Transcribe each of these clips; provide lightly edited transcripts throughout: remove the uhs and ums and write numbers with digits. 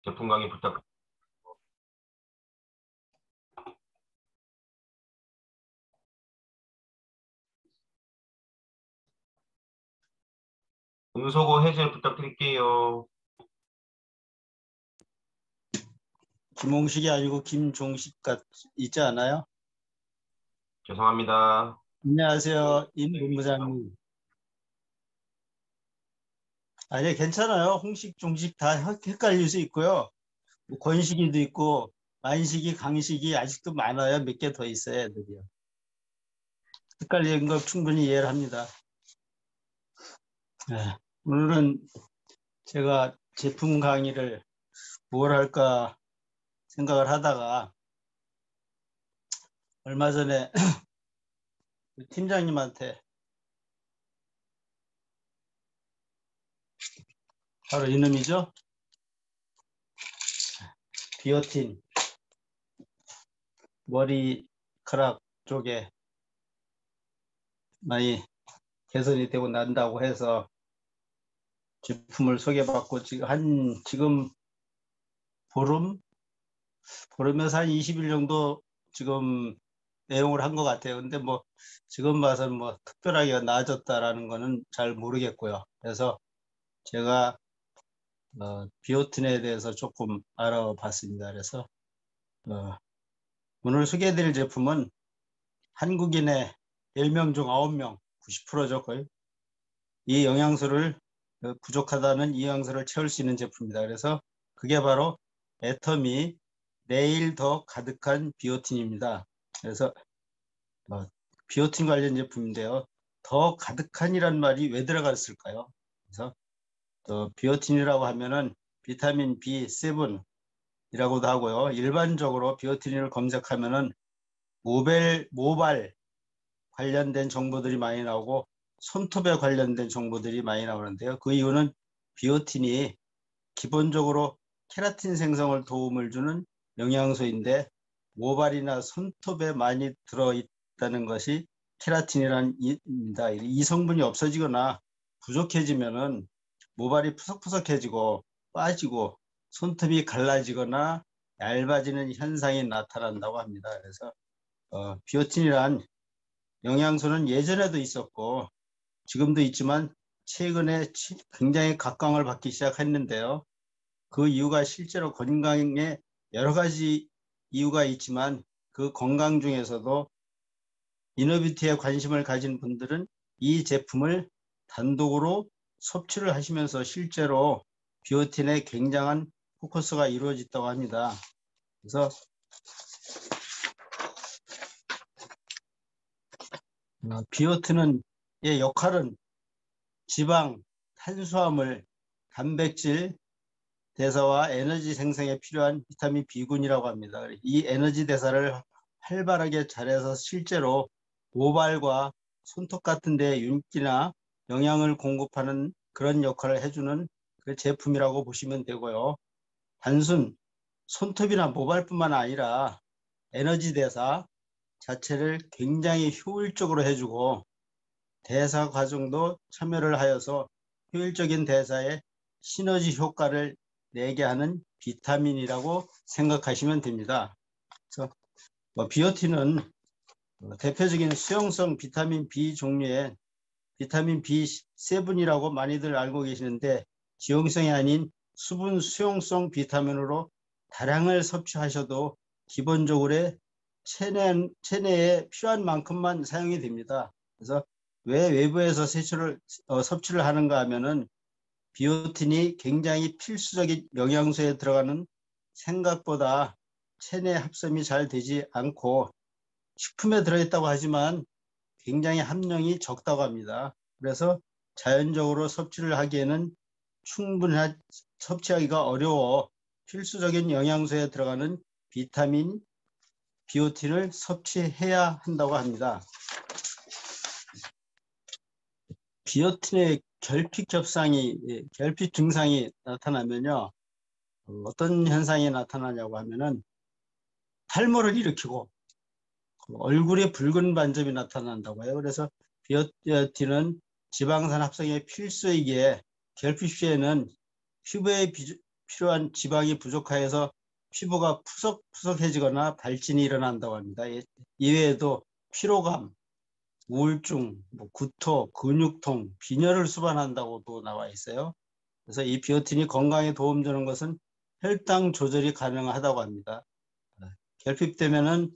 제품 강의 부탁. 음소거 해제 부탁드릴게요. 김홍식이 아니고 김종식 있지 않아요? 죄송합니다. 안녕하세요, 임 본부장님. 아니, 괜찮아요. 홍식, 종식 다 헷갈릴 수 있고요. 뭐 권식이도 있고 만식이, 강식이 아직도 많아요. 몇 개 더 있어요, 애들이요. 헷갈리는 거 충분히 이해를 합니다. 네, 오늘은 제가 제품 강의를 뭘 할까 생각을 하다가 얼마 전에 팀장님한테 바로 이놈이죠. 비오틴 머리카락 쪽에 많이 개선이 되고 난다고 해서 제품을 소개받고 지금 보름에서 한 20일 정도 지금 내용을 한 것 같아요. 근데 뭐 지금 봐서는 뭐 특별하게 나아졌다라는 거는 잘 모르겠고요. 그래서 제가 비오틴에 대해서 조금 알아봤습니다. 그래서 오늘 소개해드릴 제품은 한국인의 10명 중 9명, 90%죠 거의. 이 영양소를 부족하다는 이 영양소를 채울 수 있는 제품입니다. 그래서 그게 바로 애터미 내일 더 가득한 비오틴입니다. 그래서 비오틴 관련 제품인데요. 더 가득한이란 말이 왜 들어갔을까요? 그래서 비오틴이라고 하면은 비타민 B7이라고도 하고요. 일반적으로 비오틴을 검색하면은 모발 관련된 정보들이 많이 나오고 손톱에 관련된 정보들이 많이 나오는데요. 그 이유는 비오틴이 기본적으로 케라틴 생성을 도움을 주는 영양소인데 모발이나 손톱에 많이 들어있다는 것이 케라틴이라는 입니다. 이 성분이 없어지거나 부족해지면은 모발이 푸석푸석해지고 빠지고 손톱이 갈라지거나 얇아지는 현상이 나타난다고 합니다. 그래서 비오틴이란 영양소는 예전에도 있었고 지금도 있지만 최근에 굉장히 각광을 받기 시작했는데요. 그 이유가 실제로 건강에 여러 가지 이유가 있지만 그 건강 중에서도 이너비티에 관심을 가진 분들은 이 제품을 단독으로 섭취를 하시면서 실제로 비오틴에 굉장한 포커스가 이루어졌다고 합니다. 그래서 비오틴의 역할은 지방, 탄수화물, 단백질, 대사와 에너지 생성에 필요한 비타민 B군이라고 합니다. 이 에너지 대사를 활발하게 잘해서 실제로 모발과 손톱 같은 데 윤기나 영양을 공급하는 그런 역할을 해주는 그 제품이라고 보시면 되고요. 단순 손톱이나 모발뿐만 아니라 에너지 대사 자체를 굉장히 효율적으로 해주고 대사 과정도 참여를 하여서 효율적인 대사에 시너지 효과를 내게 하는 비타민이라고 생각하시면 됩니다. 그래서 비오틴은 대표적인 수용성 비타민 B 종류의 비타민 B7이라고 많이들 알고 계시는데 지용성이 아닌 수분 수용성 비타민으로 다량을 섭취하셔도 기본적으로 체내에 필요한 만큼만 사용이 됩니다. 그래서 왜 외부에서 섭취를 하는가 하면은 비오틴이 굉장히 필수적인 영양소에 들어가는 생각보다 체내 합성이 잘 되지 않고 식품에 들어있다고 하지만 굉장히 함량이 적다고 합니다. 그래서 자연적으로 섭취를 하기에는 섭취하기가 어려워 필수적인 영양소에 들어가는 비타민 비오틴을 섭취해야 한다고 합니다. 비오틴의 결핍 증상이 나타나면요. 어떤 현상이 나타나냐고 하면은 탈모를 일으키고 얼굴에 붉은 반점이 나타난다고 해요. 그래서 비오틴은 지방산 합성의 필수이기에 결핍 시에는 피부의 필요한 지방이 부족하여서 피부가 푸석푸석해지거나 발진이 일어난다고 합니다. 이외에도 피로감, 우울증, 구토, 근육통, 빈혈을 수반한다고도 나와 있어요. 그래서 이 비오틴이 건강에 도움 주는 것은 혈당 조절이 가능하다고 합니다. 결핍되면은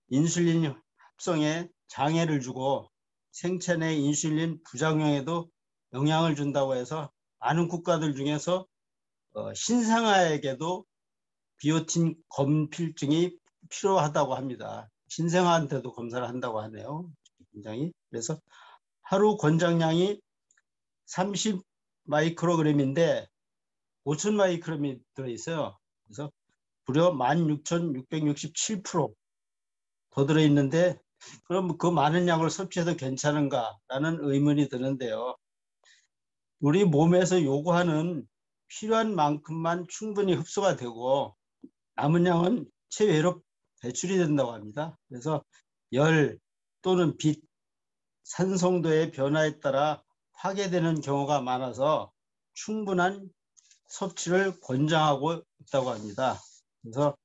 인슐린 합성에 장애를 주고 생체 내 인슐린 부작용에도 영향을 준다고 해서 많은 국가들 중에서 신생아에게도 비오틴 검필증이 필요하다고 합니다. 신생아한테도 검사를 한다고 하네요. 굉장히. 그래서 하루 권장량이 30 마이크로그램인데 5천 마이크로그램이 들어있어요. 그래서 무려 16,667% 더 들어있는데 그럼 그 많은 양을 섭취해도 괜찮은가라는 의문이 드는데요. 우리 몸에서 요구하는 필요한 만큼만 충분히 흡수가 되고 남은 양은 체외로 배출이 된다고 합니다. 그래서 열 또는 빛, 산성도의 변화에 따라 파괴되는 경우가 많아서 충분한 섭취를 권장하고 있다고 합니다. 그래서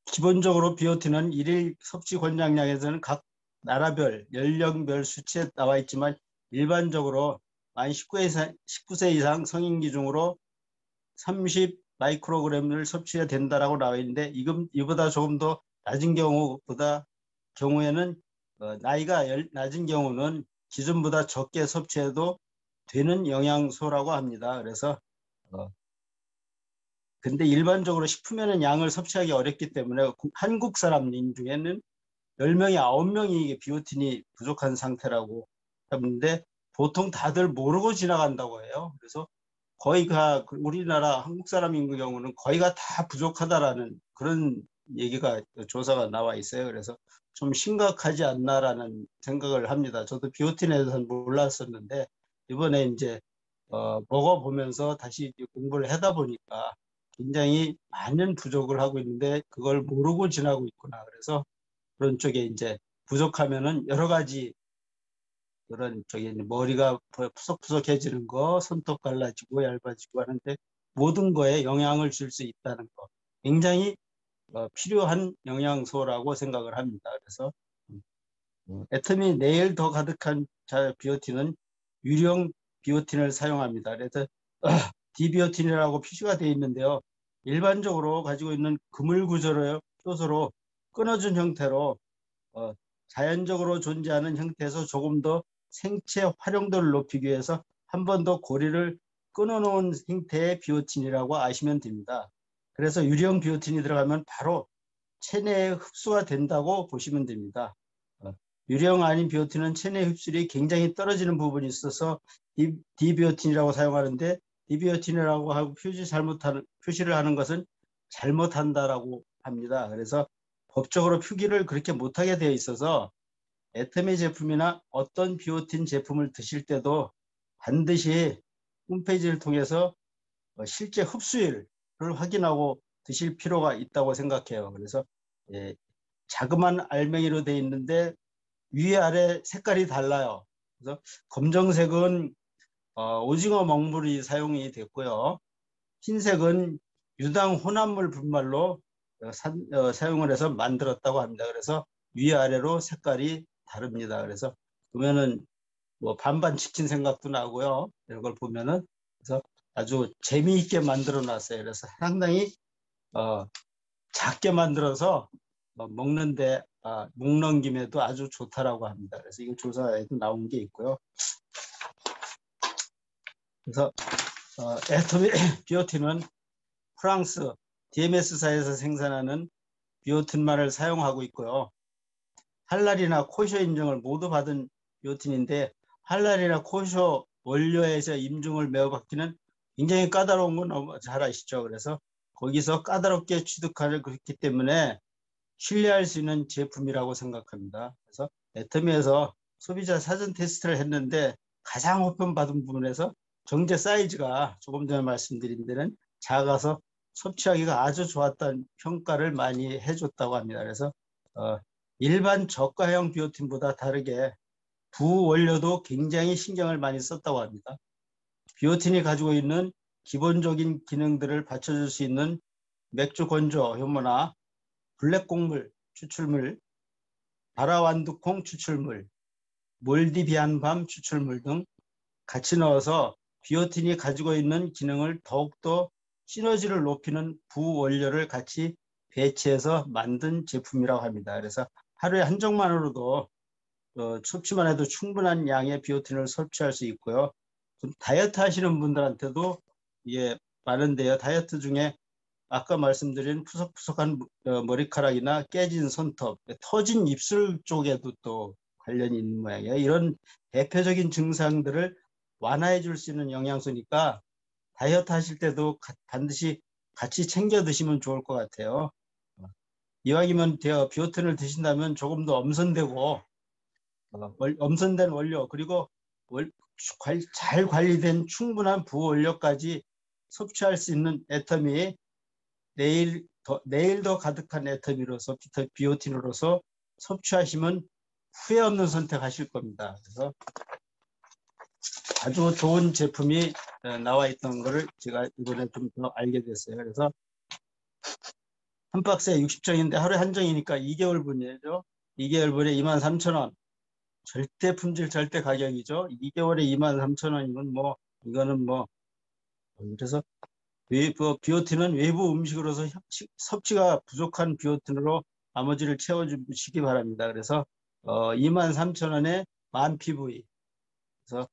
기본적으로 비오틴은 일일 섭취 권장량에서는 각 나라별, 연령별 수치에 나와 있지만 일반적으로 만 19세 이상 성인 기준으로 30 마이크로그램을 섭취해야 된다라고 나와 있는데 이보다 조금 더 낮은 경우에는 나이가 낮은 경우는 기준보다 적게 섭취해도 되는 영양소라고 합니다. 그래서 근데 일반적으로 식품에는 양을 섭취하기 어렵기 때문에 한국 사람인 중에는 10명이 9명이 이게 비오틴이 부족한 상태라고 하는데 보통 다들 모르고 지나간다고 해요. 그래서 거의가 우리나라 한국 사람인 경우는 거의가 다 부족하다라는 그런 얘기가 조사가 나와 있어요. 그래서 좀 심각하지 않나라는 생각을 합니다. 저도 비오틴에 대해서는 몰랐었는데 이번에 이제 먹어보면서 다시 공부를 하다 보니까 굉장히 많은 부족을 하고 있는데 그걸 모르고 지나고 있구나. 그래서 그런 쪽에 이제 부족하면은 여러 가지 그런 머리가 푸석푸석해지는 거, 손톱 갈라지고 얇아지고 하는데 모든 거에 영향을 줄 수 있다는 거. 굉장히 필요한 영양소라고 생각을 합니다. 그래서 애터미 내일 더 가득한 비오틴은 유령 비오틴을 사용합니다. 그래서 디비오틴이라고 표시가 되어 있는데요. 일반적으로 가지고 있는 그물 구조로 효소로 끊어준 형태로 자연적으로 존재하는 형태에서 조금 더 생체 활용도를 높이기 위해서 한 번 더 고리를 끊어놓은 형태의 비오틴이라고 아시면 됩니다. 그래서 유령 비오틴이 들어가면 바로 체내에 흡수가 된다고 보시면 됩니다. 유령 아닌 비오틴은 체내 흡수율이 굉장히 떨어지는 부분이 있어서 디비오틴이라고 사용하는데 디비오틴이라고 하고 표시를 하는 것은 잘못한다라고 합니다. 그래서 법적으로 표기를 그렇게 못하게 되어 있어서 애터미 제품이나 어떤 비오틴 제품을 드실 때도 반드시 홈페이지를 통해서 실제 흡수율을 확인하고 드실 필요가 있다고 생각해요. 그래서 자그마한 알맹이로 되어 있는데 위에 아래 색깔이 달라요. 그래서 검정색은 오징어 먹물이 사용이 됐고요. 흰색은 유당 혼합물 분말로 사용을 해서 만들었다고 합니다. 그래서 위아래로 색깔이 다릅니다. 그래서 보면은 뭐 반반 치킨 생각도 나고요. 이런 걸 보면은 그래서 아주 재미있게 만들어 놨어요. 그래서 상당히 작게 만들어서 먹는데 목 넘김에도 아주 좋다라고 합니다. 그래서 이거 조사에도 나온 게 있고요. 그래서 애터미 비오틴은 프랑스 DMS사에서 생산하는 비오틴만을 사용하고 있고요. 할랄이나 코쇼 인증을 모두 받은 비오틴인데 할랄이나 코쇼 원료에서 인증을 매우 받기는 굉장히 까다로운 건 잘 아시죠? 그래서 거기서 까다롭게 취득하는 그렇기 때문에 신뢰할 수 있는 제품이라고 생각합니다. 그래서 애터미에서 소비자 사전 테스트를 했는데 가장 호평받은 부분에서 정제 사이즈가 조금 전에 말씀드린 데는 작아서 섭취하기가 아주 좋았다는 평가를 많이 해줬다고 합니다. 그래서 일반 저가형 비오틴보다 다르게 부원료도 굉장히 신경을 많이 썼다고 합니다. 비오틴이 가지고 있는 기본적인 기능들을 받쳐줄 수 있는 맥주 건조 효모나 블랙곡물 추출물, 바라완두콩 추출물, 몰디비안밤 추출물 등 같이 넣어서 비오틴이 가지고 있는 기능을 더욱더 시너지를 높이는 부원료를 같이 배치해서 만든 제품이라고 합니다. 그래서 하루에 한 정만으로도 섭취만 해도 충분한 양의 비오틴을 섭취할 수 있고요. 좀 다이어트 하시는 분들한테도 이게 많은데요. 다이어트 중에 아까 말씀드린 푸석푸석한 머리카락이나 깨진 손톱, 터진 입술 쪽에도 또 관련이 있는 모양이에요. 이런 대표적인 증상들을 완화해 줄 수 있는 영양소니까 다이어트 하실 때도 반드시 같이 챙겨 드시면 좋을 것 같아요. 이왕이면 비오틴을 드신다면 조금 더 엄선되고 엄선된 원료 그리고 잘 관리된 충분한 부원료까지 섭취할 수 있는 애터미 내일 더 가득한 애터미로서 비오틴으로서 섭취하시면 후회 없는 선택하실 겁니다. 그래서 아주 좋은 제품이 나와 있던 거를 제가 이번에 좀 더 알게 됐어요. 그래서 한 박스에 60정인데 하루에 한 정이니까 2개월분이죠. 2개월분에 23,000원. 절대 품질 절대 가격이죠. 2개월에 23,000원이면 뭐 이거는 뭐 그래서 비오틴은 외부 음식으로서 섭취가 부족한 비오틴으로 나머지를 채워주시기 바랍니다. 그래서 23,000원에 만 PV. 그래서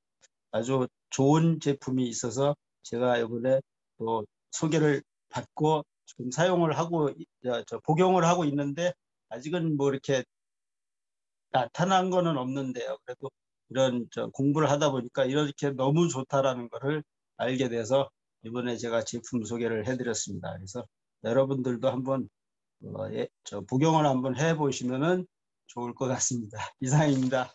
아주 좋은 제품이 있어서 제가 이번에 또 소개를 받고 지금 사용을 하고 복용을 하고 있는데 아직은 뭐 이렇게 나타난 거는 없는데요. 그래도 이런 공부를 하다 보니까 이렇게 너무 좋다라는 거를 알게 돼서 이번에 제가 제품 소개를 해드렸습니다. 그래서 여러분들도 한번 복용을 한번 해보시면은 좋을 것 같습니다. 이상입니다.